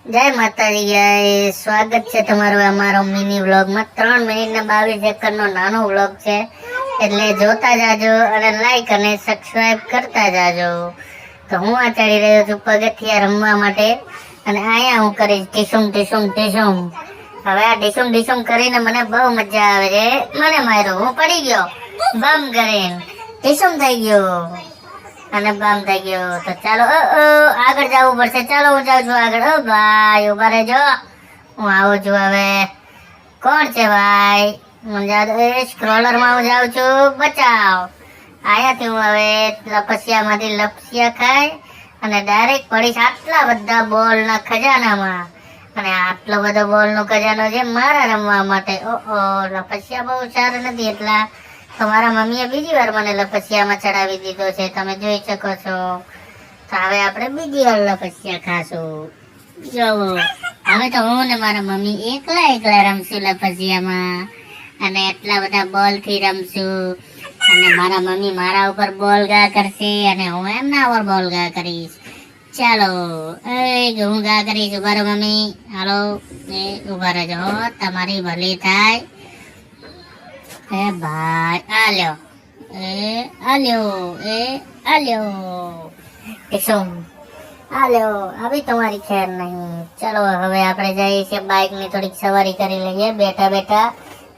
જય માતાજી ગાય, સ્વાગત છે તમારું અમારો મિની વ્લોગમાં। 3 મિનિટ ને 22 સેકન્ડ નો નાનો વ્લોગ છે, એટલે જોતા જાજો અને લાઈક અને સબસ્ક્રાઇબ કરતા જાજો। તો હું આ ચડી રહ્યો છું પગથિયા રમવા માટે, અને અહીંયા હું કરીશ ટીસુમ ટીસુમ ટીસુમ। હવે આ ટીસુમ ટીસુમ કરીને મને બહુ મજા આવે છે। મને માર્યો, હું પડી ગયો, બમ કરીને ટીસુમ થઈ ગયો અને બમ થઈ ગયો। તો ચાલો આગળ જવું પડશે। ચાલો હું જાઉં છું આગળ। ઓ ભાઈ ઉભા રહેજો, હું આવું છું। હવે કોણ છે ભાઈ? સ્ક્રોલર માં હું જાઉં છું। બચાવ, આયાથી હું હવે લપસિયામાંથી લપસિયા ખાઈ અને ડાયરેક્ટ પડીશ આટલા બધા બોલ ના ખજાનામાં। અને આટલો બધો બોલ નો ખજાનો છે મારા રમવા માટે। ઓહો, લપસિયા બહુ સારું નથી એટલા, તો મારા મમ્મીએ બીજી વાર મને લપસિયામાં ચડાવી દીધો છે, તમે જોઈ શકો છો। તો હવે આપણે બીજી વાર લપસિયા ખાશું। જોવો, હવે તો હું ને મારા મમ્મી એકલા રમશું લપસિયામાં, અને એટલા બધા બોલ થી રમશું। અને મારા મમ્મી મારા ઉપર બોલ ગા કરશે અને હું એમના ઉપર બોલ ગા કરીશ। ચાલો હું ગા કરીશ। ઉભા રહો મમ્મી, હાલો ઉભા રહેજો, તમારી ભલી થાય। એ ભાઈ આલ્યો, આલ્યો ટીસુમ આલ્યો, આવી તમારી ખેર નહીં। ચલો હવે આપણે જઈએ છીએ બાઇક ની થોડીક સવારી કરી લઈએ બેઠા બેઠા।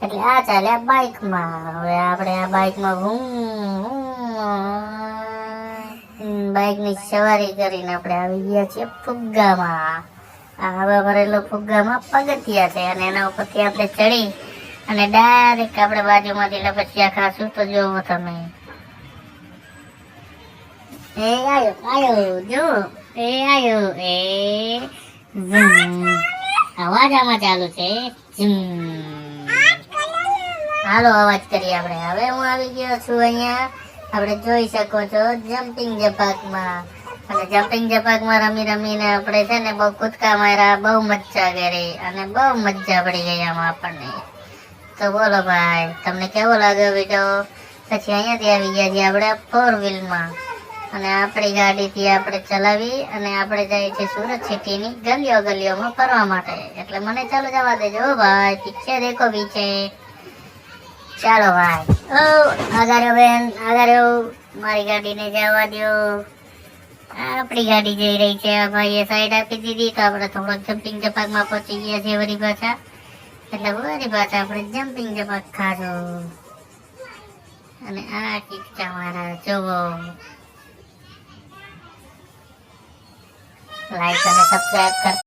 એટલે આ ચાલ્યા બાઇક માં। હવે આપણે આ બાઇક માં બાઇક ની સવારી કરીને આપણે આવી ગયા છીએ ફુગ્ગામાં। આ હવા ભરેલો ફુગ્ગામાં પગથિયા છે, અને એના ઉપરથી આપણે ચડી અને ડાયરેક્ટ આપણે બાજુમાંથી લપસિયા ખાશું। તો જોવો તમે, એ આયો જો, એ આયો, એ અવાજ આમાં ચાલુ છે। હાલો અવાજ કરીએ આપણે। હવે હું આવી ગયો છું અહીંયા, આપણે જોઈ શકો છો જમ્પિંગ જપાકમાં। અને જમ્પિંગ જપાકમાં રમી રમીને આપણે છે ને બહુ કૂદકા માર્યા, બહુ મજા કરી અને બહુ મજા પડી ગઈ આમાં આપણને। તો બોલો ભાઈ, તમને કેવો લાગ્યો વિડીયો? પછી અહીંયાથી આવી ગયા છીએ આપણે 4 વ્હીલમાં, અને આપણી ગાડીથી આપણે ચલાવી અને આપણે જઈએ છીએ સુરત સિટીની ગલીઓ ગલીઓમાં ફરવા માટે। એટલે મને ચાલો જવા દેજો ભાઈ, પીછે દેખો પીછે। ચાલો ભાઈ, આગળ બેન આગળ, મારી ગાડીને જવા દો। આપણી ગાડી જઈ રહી છે, ભાઈએ સાઈડ આપી દીધી, તો આપણે થોડોક જમ્પિંગ જપાકમાં પહોંચી ગયા છે વળી પાછા। એટલે વળી પાછા આપણે જમ્પિંગ જપાક ખાશું। અને આ કિસ્સા મારા જોવો, લાઈક અને સબસ્ક્રાઇબ કર।